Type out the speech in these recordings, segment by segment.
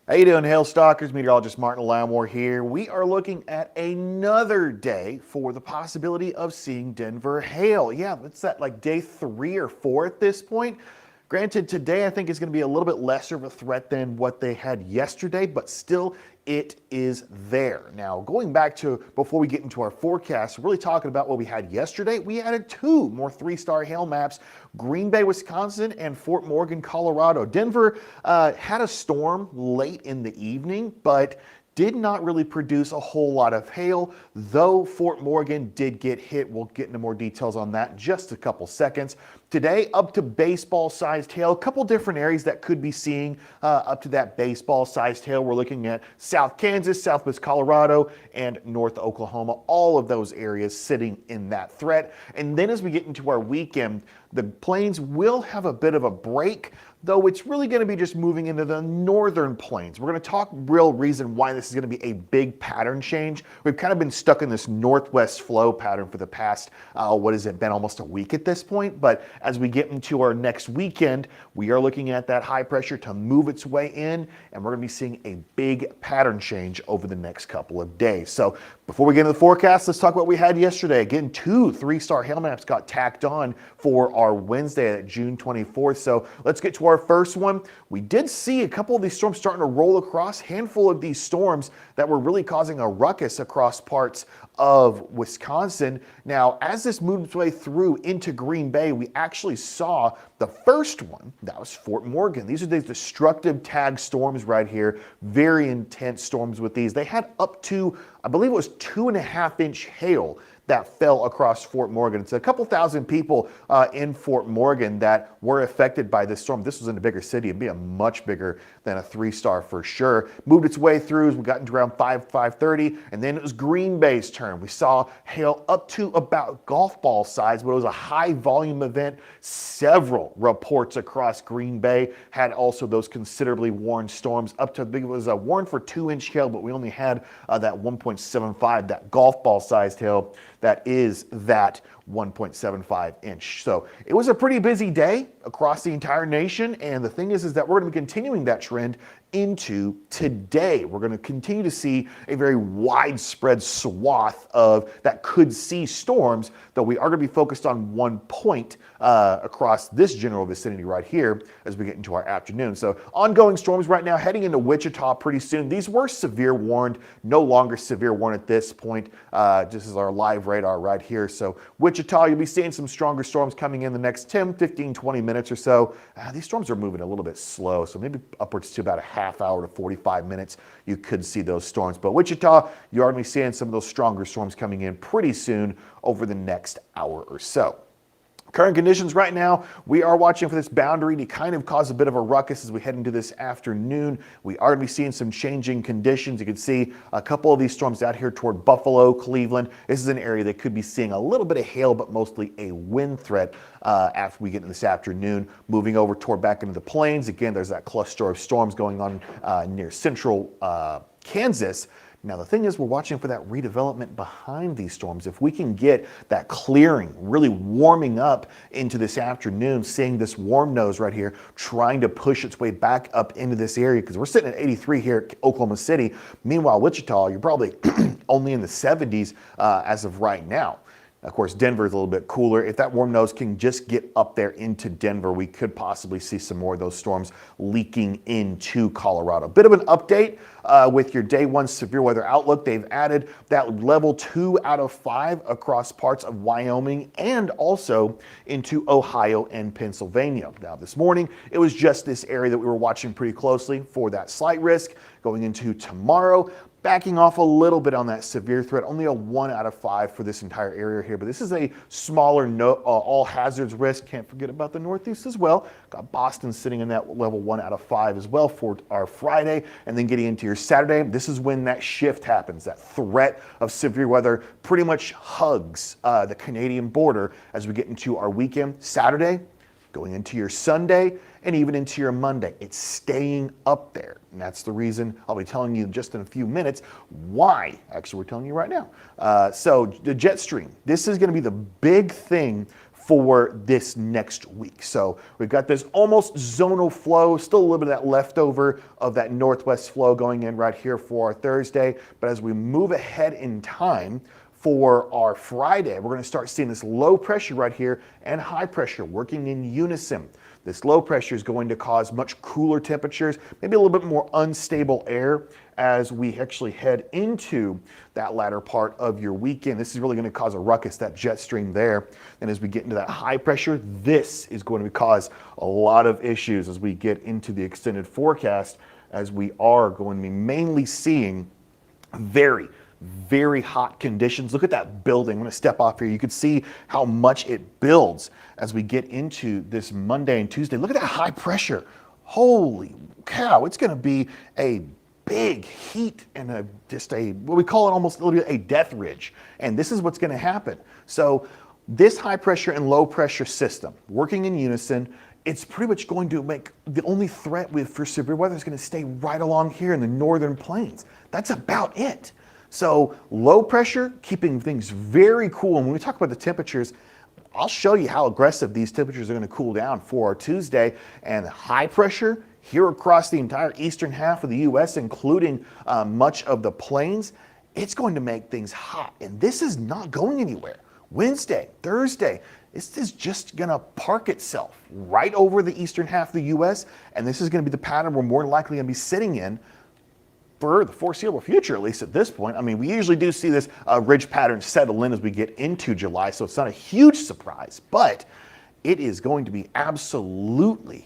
How you doing, Hail Stalkers? Meteorologist Martin Lamore here. We are looking at another day for the possibility of seeing Denver hail. Yeah, it's at like day 3 or 4 at this point. Granted, today I think is going to be a little bit lesser of a threat than what they had yesterday, but still it is there. Now, going back to before we get into our forecast, really talking about what we had yesterday, we added 2 more 3-star hail maps: Green Bay, Wisconsin, and Fort Morgan, Colorado. Denver had a storm late in the evening, but did not really produce a whole lot of hail, though Fort Morgan did get hit. We'll get into more details on that in just a couple seconds. Today, up to baseball-sized hail. A couple different areas that could be seeing up to that baseball-sized hail. We're looking at South Kansas, Southwest Colorado, and North Oklahoma. All of those areas sitting in that threat. And then as we get into our weekend, the plains will have a bit of a break, though it's really going to be just moving into the northern plains. We're going to talk real reason why this is going to be a big pattern change. We've kind of been stuck in this northwest flow pattern for the past, what has it been, almost a week at this point. But as we get into our next weekend, we are looking at that high pressure to move its way in, and we're going to be seeing a big pattern change over the next couple of days. So before we get into the forecast, let's talk about what we had yesterday. Again, 2 3-star hail maps got tacked on for our Wednesday, June 24th. So let's get to our first one. We did see a couple of these storms starting to roll across, handful of these storms that were really causing a ruckus across parts of Wisconsin. Now, as this moved its way through into Green Bay, we actually saw the first one. That was Fort Morgan. These are these destructive tag storms right here. Very intense storms with these. They had up to, I believe it was 2.5-inch hail that fell across Fort Morgan. It's a couple thousand people in Fort Morgan that were affected by this storm. This was in a bigger city. It'd be a much bigger than a 3-star for sure. Moved its way through as we got into around 5:30, and then it was Green Bay's turn. We saw hail up to about golf ball size, but it was a high volume event. Several reports across Green Bay had also those considerably warned storms up to, I think it was warned for 2-inch hail, but we only had that 1.75, that golf ball sized hail. That is that 1.75 inch. So it was a pretty busy day across the entire nation. And the thing is that we're going to be continuing that trend into today. We're going to continue to see a very widespread swath of that could see storms, though we are going to be focused on one point across this general vicinity right here as we get into our afternoon. So ongoing storms right now heading into Wichita pretty soon. These were severe warned, no longer severe warned at this point. This is our live radar right here. So Wichita, you'll be seeing some stronger storms coming in the next 10, 15, 20 minutes or so. These storms are moving a little bit slow, so maybe upwards to about a half hour to 45 minutes, you could see those storms. But Wichita, you're already seeing some of those stronger storms coming in pretty soon over the next hour or so. Current conditions right now, we are watching for this boundary to kind of cause a bit of a ruckus as we head into this afternoon. We are going to be seeing some changing conditions. You can see a couple of these storms out here toward Buffalo, Cleveland. This is an area that could be seeing a little bit of hail, but mostly a wind threat after we get into this afternoon. Moving over toward back into the plains. Again, there's that cluster of storms going on near central Kansas. Now, the thing is, we're watching for that redevelopment behind these storms. If we can get that clearing, really warming up into this afternoon, seeing this warm nose right here, trying to push its way back up into this area, because we're sitting at 83 here at Oklahoma City. Meanwhile, Wichita, you're probably only in the 70s as of right now. Of course, Denver is a little bit cooler. If that warm nose can just get up there into Denver, we could possibly see some more of those storms leaking into Colorado. Bit of an update with your day 1 severe weather outlook. They've added that level 2 out of 5 across parts of Wyoming and also into Ohio and Pennsylvania. Now, this morning, it was just this area that we were watching pretty closely for that slight risk. Going into tomorrow, backing off a little bit on that severe threat, only a 1 out of 5 for this entire area here. But this is a smaller all hazards risk. Can't forget about the Northeast as well. Got Boston sitting in that level 1 out of 5 as well for our Friday. And then getting into your Saturday, this is when that shift happens. That threat of severe weather pretty much hugs the Canadian border as we get into our weekend. Saturday, going into your Sunday, and even into your Monday. It's staying up there. And that's the reason I'll be telling you just in a few minutes why. Actually, we're telling you right now. So the jet stream, this is going to be the big thing for this next week. So we've got this almost zonal flow, still a little bit of that leftover of that northwest flow going in right here for our Thursday. But as we move ahead in time for our Friday, we're going to start seeing this low pressure right here and high pressure working in unison. This low pressure is going to cause much cooler temperatures, maybe a little bit more unstable air as we actually head into that latter part of your weekend. This is really going to cause a ruckus, that jet stream there. And as we get into that high pressure, this is going to cause a lot of issues as we get into the extended forecast, as we are going to be mainly seeing very hot conditions. Look at that building. I'm going to step off here. You can see how much it builds as we get into this Monday and Tuesday. Look at that high pressure. Holy cow. It's going to be a big heat and what we call it almost literally a death ridge. And this is what's going to happen. So this high pressure and low pressure system working in unison, it's pretty much going to make the only threat for severe weather is going to stay right along here in the northern plains. That's about it. So low pressure, keeping things very cool. And when we talk about the temperatures, I'll show you how aggressive these temperatures are going to cool down for our Tuesday. And high pressure here across the entire eastern half of the U.S., including much of the plains, it's going to make things hot. And this is not going anywhere. Wednesday, Thursday, this is just going to park itself right over the eastern half of the U.S. And this is going to be the pattern we're more likely going to be sitting in for the foreseeable future, at least at this point. I mean, we usually do see this ridge pattern settle in as we get into July, so it's not a huge surprise, but it is going to be absolutely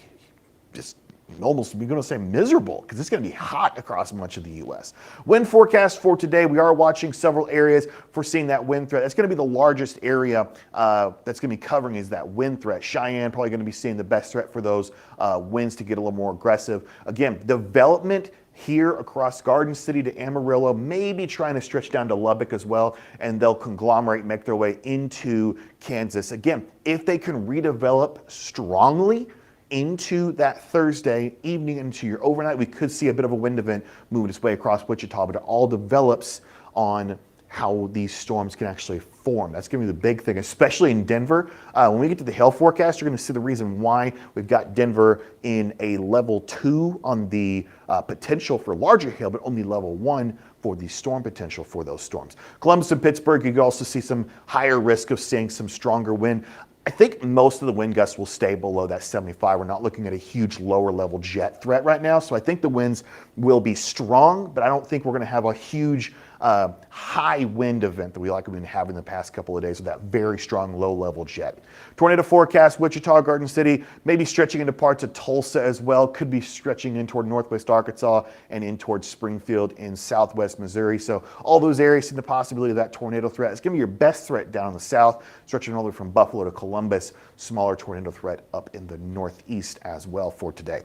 just almost, we're going to say miserable, because it's going to be hot across much of the U.S. Wind forecast for today, we are watching several areas for seeing that wind threat. That's going to be the largest area that's going to be covering is that wind threat. Cheyenne probably going to be seeing the best threat for those winds to get a little more aggressive. Again, development here across Garden City to Amarillo, maybe trying to stretch down to Lubbock as well, and they'll conglomerate, make their way into Kansas. Again, if they can redevelop strongly into that Thursday evening into your overnight, we could see a bit of a wind event moving its way across Wichita, but it all develops on how these storms can actually form. That's going to be the big thing, especially in Denver. When we get to the hail forecast, you're going to see the reason why we've got Denver in a level 2 on the potential for larger hail, but only level 1 for the storm potential for those storms. Columbus and Pittsburgh, you can also see some higher risk of seeing some stronger wind. I think most of the wind gusts will stay below that 75. We're not looking at a huge lower level jet threat right now. So I think the winds will be strong, but I don't think we're going to have a huge high wind event that we've been having the past couple of days with that very strong low level jet. Tornado forecast, Wichita, Garden City, maybe stretching into parts of Tulsa as well. Could be stretching in toward northwest Arkansas and in towards Springfield in southwest Missouri. So all those areas see the possibility of that tornado threat. It's going to be your best threat down in the south, stretching all the way from Buffalo to Columbus. Smaller tornado threat up in the northeast as well for today.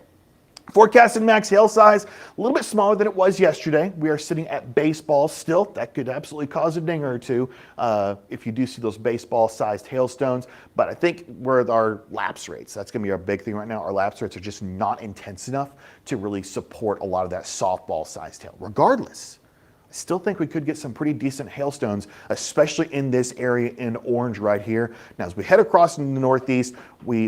Forecasted max hail size, a little bit smaller than it was yesterday. We are sitting at baseball still. That could absolutely cause a dinger or two if you do see those baseball-sized hailstones. But I think with our lapse rates, that's going to be our big thing right now. Our lapse rates are just not intense enough to really support a lot of that softball-sized hail. Regardless, I still think we could get some pretty decent hailstones, especially in this area in orange right here. Now, as we head across in the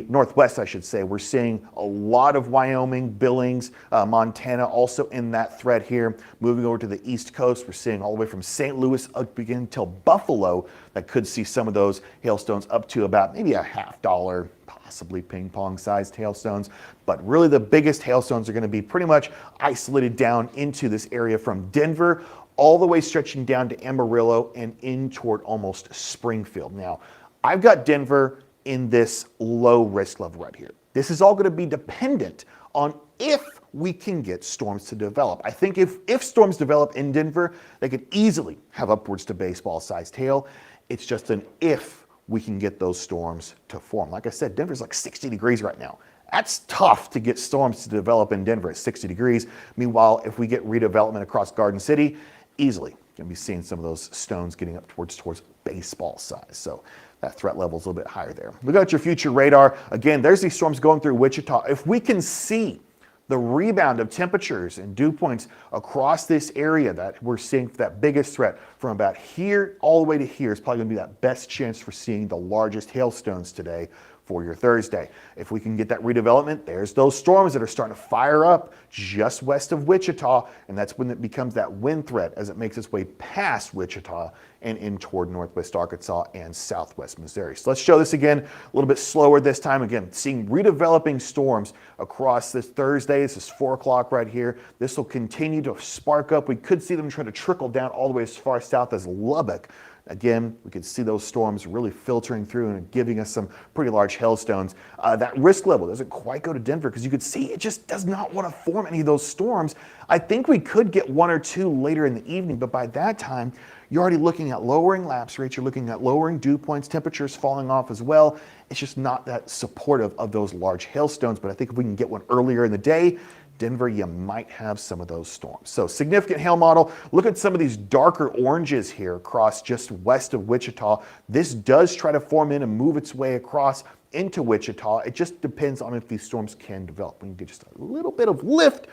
northwest, I should say, we're seeing a lot of Wyoming, Billings, Montana, also in that thread here. Moving over to the East Coast, we're seeing all the way from St. Louis up again till Buffalo that could see some of those hailstones up to about maybe a $50, possibly ping pong sized hailstones. But really the biggest hailstones are going to be pretty much isolated down into this area from Denver all the way stretching down to Amarillo and in toward almost Springfield. Now, I've got Denver in this low risk level right here. This is all going to be dependent on if we can get storms to develop. I think if storms develop in Denver, they could easily have upwards to baseball-sized hail. It's just an if we can get those storms to form. Like I said, Denver's like 60 degrees right now. That's tough to get storms to develop in Denver at 60 degrees. Meanwhile, if we get redevelopment across Garden City, easily going to be seeing some of those stones getting up towards baseball size. So that threat level is a little bit higher there. Look at your future radar. Again, there's these storms going through Wichita. If we can see The rebound of temperatures and dew points across this area that we're seeing that biggest threat from about here all the way to here is probably going to be that best chance for seeing the largest hailstones today for your Thursday. If we can get that redevelopment, there's those storms that are starting to fire up just west of Wichita, and that's when it becomes that wind threat as it makes its way past Wichita and in toward northwest Arkansas and southwest Missouri. So let's show this again a little bit slower this time. Again, seeing redeveloping storms across this Thursday. This is 4 o'clock right here. This will continue to spark up. We could see them try to trickle down all the way as far south as Lubbock. Again, we could see those storms really filtering through and giving us some pretty large hailstones. That risk level doesn't quite go to Denver because you could see it just does not want to form any of those storms. I think we could get 1 or 2 later in the evening, but by that time, you're already looking at lowering lapse rates, you're looking at lowering dew points, temperatures falling off as well. It's just not that supportive of those large hailstones, but I think if we can get one earlier in the day, Denver, you might have some of those storms. So significant hail model. Look at some of these darker oranges here across just west of Wichita. This does try to form in and move its way across into Wichita. It just depends on if these storms can develop. We can get just a little bit of lift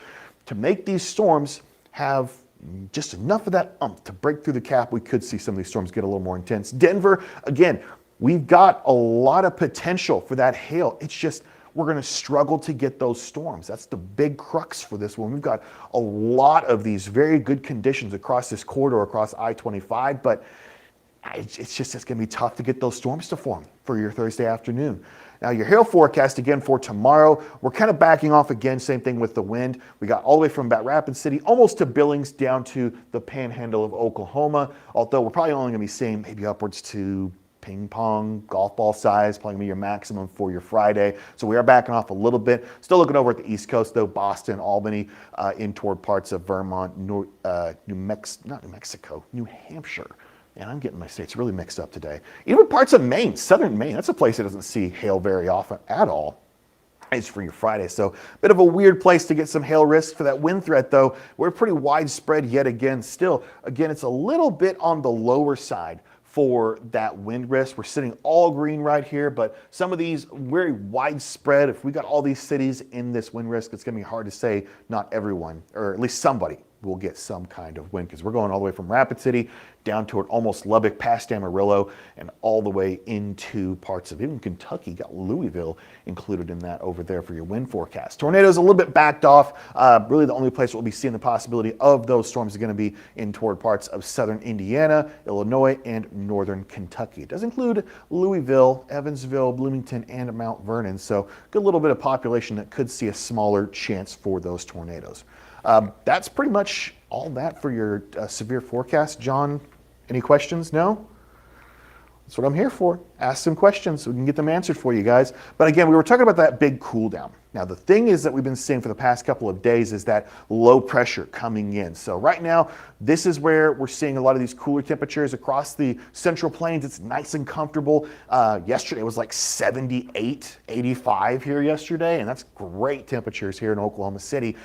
to make these storms have just enough of that to break through the cap. We could see some of these storms get a little more intense. Denver, again, we've got a lot of potential for that hail. It's just we're going to struggle to get those storms. That's the big crux for this one. We've got a lot of these very good conditions across this corridor, across I-25, but it's going to be tough to get those storms to form for your Thursday afternoon. Now, your hail forecast again for tomorrow, we're kind of backing off again, same thing with the wind. We got all the way from about Rapid City almost to Billings down to the panhandle of Oklahoma, although we're probably only going to be seeing maybe upwards to ping pong, golf ball size, probably gonna be your maximum for your Friday. So we are backing off a little bit. Still looking over at the East Coast though, Boston, Albany, in toward parts of Vermont, New Hampshire. And I'm getting my states really mixed up today. Even parts of Maine, southern Maine, that's a place that doesn't see hail very often at all. It's for your Friday. So a bit of a weird place to get some hail risk for that wind threat though. We're pretty widespread yet again. Still, again, it's a little bit on the lower side for that wind risk. We're sitting all green right here, but some of these very widespread. If we got all these cities in this wind risk, it's gonna be hard to say not everyone, or at least somebody, will get some kind of wind because we're going all the way from Rapid City down toward almost Lubbock, past Amarillo, and all the way into parts of even Kentucky. Got Louisville included in that over there for your wind forecast. Tornadoes a little bit backed off. Really the only place we'll be seeing the possibility of those storms is going to be in toward parts of southern Indiana, Illinois, and northern Kentucky. It does include Louisville, Evansville, Bloomington, and Mount Vernon. So good little bit of population that could see a smaller chance for those tornadoes. That's pretty much all that for your severe forecast. John, any questions? No? That's what I'm here for. Ask some questions so we can get them answered for you guys. But again, we were talking about that big cool down. Now, the thing is that we've been seeing for the past couple of days is that low pressure coming in. So right now, this is where we're seeing a lot of these cooler temperatures across the Central Plains. It's nice and comfortable. Yesterday was like 78, 85 here yesterday, and that's great temperatures here in Oklahoma City.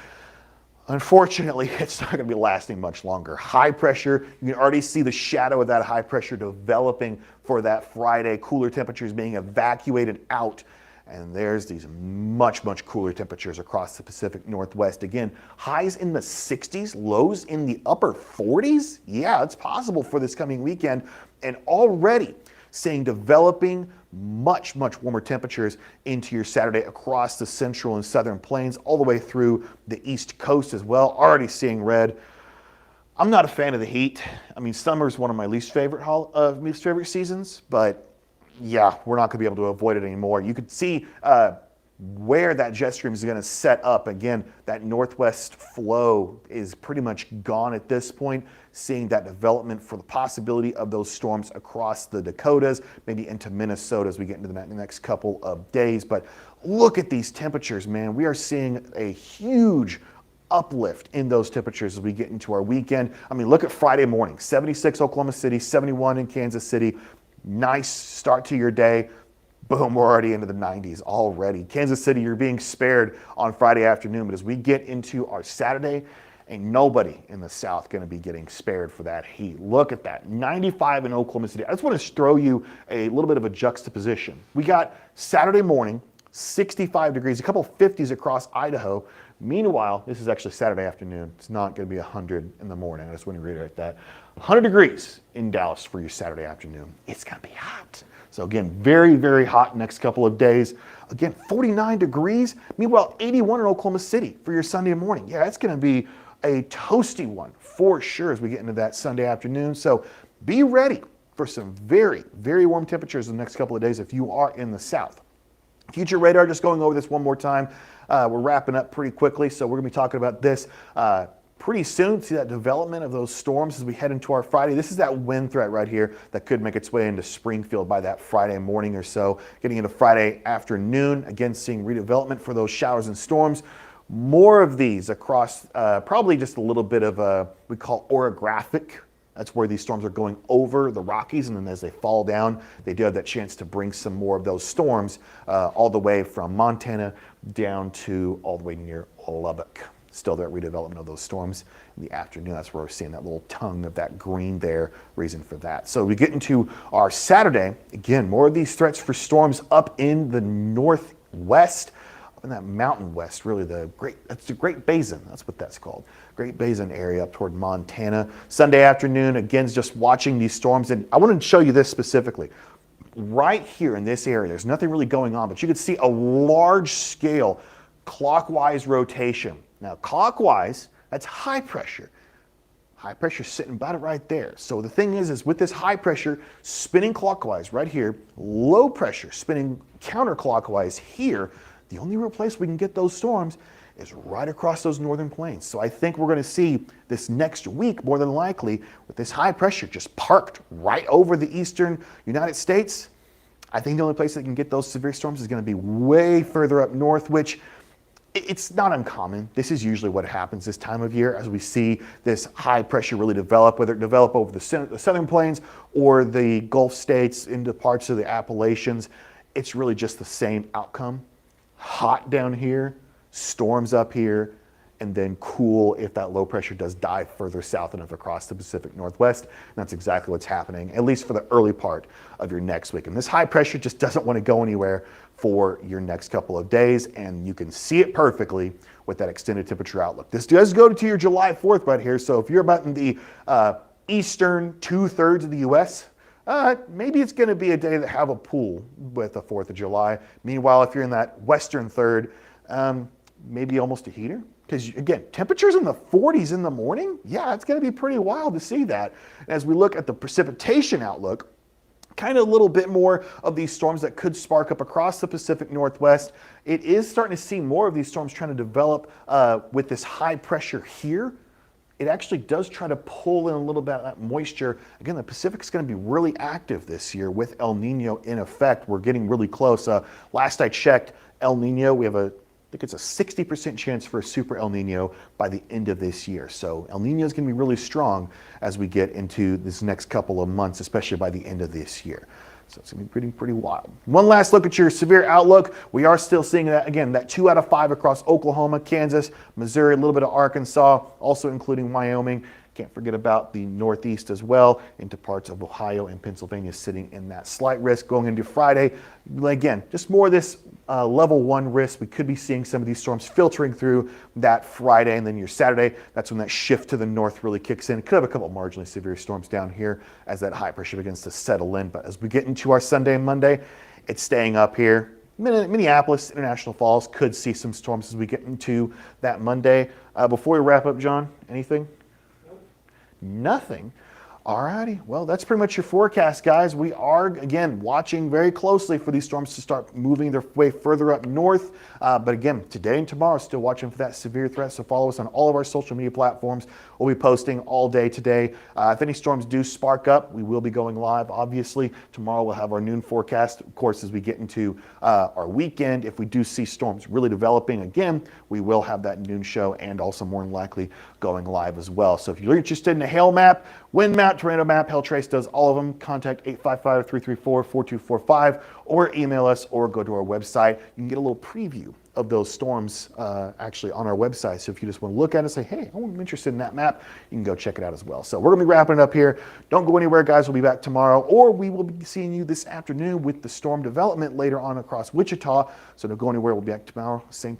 Unfortunately, it's not going to be lasting much longer. High pressure, you can already see the shadow of that high pressure developing for that Friday. Cooler temperatures being evacuated out. And there's these much, much cooler temperatures across the Pacific Northwest. Again, highs in the 60s, lows in the upper 40s. Yeah, it's possible for this coming weekend. And already seeing developing much, much warmer temperatures into your Saturday across the central and southern plains, all the way through the East Coast as well. Already seeing red. I'm not a fan of the heat. I mean, summer is one of my least favorite seasons, but yeah, we're not gonna be able to avoid it anymore. You could see where that jet stream is gonna set up. Again, that northwest flow is pretty much gone at this point. Seeing that development for the possibility of those storms across the Dakotas, maybe into Minnesota as we get into the next couple of days. But look at these temperatures, man. We are seeing a huge uplift in those temperatures as we get into our weekend. I mean, look at Friday morning, 76 Oklahoma City, 71 in Kansas City. Nice start to your day. Boom, we're already into the 90s already. Kansas City, you're being spared on Friday afternoon, but as we get into our Saturday, ain't nobody in the South going to be getting spared for that heat. Look at that, 95 in Oklahoma City. I just want to throw you a little bit of a juxtaposition. We got Saturday morning, 65 degrees, a couple 50s across Idaho. Meanwhile, this is actually Saturday afternoon. It's not going to be 100 in the morning. I just want to reiterate that. 100 degrees in Dallas for your Saturday afternoon. It's going to be hot. So again, very, very hot next couple of days. Again, 49 degrees. Meanwhile, 81 in Oklahoma City for your Sunday morning. Yeah, it's going to be a toasty one for sure as we get into that Sunday afternoon. So be ready for some very, very warm temperatures in the next couple of days if you are in the south. Future radar, just going over this one more time. We're wrapping up pretty quickly, so we're going to be talking about this pretty soon. See that development of those storms as we head into our Friday. This is that wind threat right here that could make its way into Springfield by that Friday morning or so. Getting into Friday afternoon, again seeing redevelopment for those showers and storms. More of these across probably just a little bit of a, we call orographic. That's where these storms are going over the Rockies, and then as they fall down, they do have that chance to bring some more of those storms all the way from Montana down to all the way near Lubbock. Still that redevelopment of those storms in the afternoon. That's where we're seeing that little tongue of that green there, reason for that. So we get into our Saturday. Again, more of these threats for storms up in the northwest, up in that mountain west, really that's the Great Basin. That's what that's called. Great Basin area up toward Montana. Sunday afternoon, again, just watching these storms. And I wanted to show you this specifically. Right here in this area, there's nothing really going on, but you could see a large scale clockwise rotation. Now, clockwise, that's high pressure. High pressure sitting about right there. So the thing is with this high pressure spinning clockwise right here, low pressure spinning counterclockwise here, the only real place we can get those storms is right across those northern plains. So I think we're going to see this next week, more than likely, with this high pressure just parked right over the eastern United States. I think the only place that can get those severe storms is going to be way further up north, which it's not uncommon. This is usually what happens this time of year as we see this high pressure really develop, whether it develop over the southern plains or the Gulf states into parts of the Appalachians. It's really just the same outcome. Hot down here, storms up here, and then cool if that low pressure does dive further south enough across the Pacific Northwest. And that's exactly what's happening, at least for the early part of your next week. And this high pressure just doesn't want to go anywhere for your next couple of days, and you can see it perfectly with that extended temperature outlook. This does go to your July 4th right here, so if you're about in the eastern 2/3 of the U.S., maybe it's going to be a day that have a pool with the 4th of July. Meanwhile, if you're in that western third, maybe almost a heater. Because again, temperatures in the 40s in the morning, yeah, it's going to be pretty wild to see that. And as we look at the precipitation outlook, kind of a little bit more of these storms that could spark up across the Pacific Northwest. It is starting to see more of these storms trying to develop with this high pressure here. It actually does try to pull in a little bit of that moisture. Again, the Pacific's going to be really active this year with El Nino in effect. We're getting really close. Last I checked, El Nino, we have I think it's a 60% chance for a super El Nino by the end of this year. So El Nino is going to be really strong as we get into this next couple of months, especially by the end of this year. So it's going to be pretty wild. One last look at your severe outlook. We are still seeing that, again, that 2 out of 5 across Oklahoma, Kansas, Missouri, a little bit of Arkansas, also including Wyoming. Can't forget about the Northeast as well, into parts of Ohio and Pennsylvania sitting in that slight risk going into Friday. Again, just more of this level 1 risk. We could be seeing some of these storms filtering through that Friday, and then your Saturday, that's when that shift to the north really kicks in. Could have a couple marginally severe storms down here as that high pressure begins to settle in. But as we get into our Sunday and Monday, it's staying up here. Minneapolis, International Falls could see some storms as we get into that Monday. Before we wrap up, John, anything? Nothing. All righty. Well, that's pretty much your forecast, guys. We are, again, watching very closely for these storms to start moving their way further up north. But again, today and tomorrow, still watching for that severe threat. So follow us on all of our social media platforms. We'll be posting all day today. If any storms do spark up, we will be going live. Obviously, tomorrow we'll have our noon forecast. Of course, as we get into our weekend, if we do see storms really developing again, we will have that noon show and also more than likely going live as well. So if you're interested in a hail map, wind map, tornado map, HailTrace does all of them. Contact 855-334-4245 or email us or go to our website. You can get a little preview of those storms actually on our website. So if you just want to look at it and say, hey, I'm interested in that map, you can go check it out as well. So we're going to be wrapping it up here. Don't go anywhere, guys. We'll be back tomorrow, or we will be seeing you this afternoon with the storm development later on across Wichita. So don't go anywhere. We'll be back tomorrow, same time.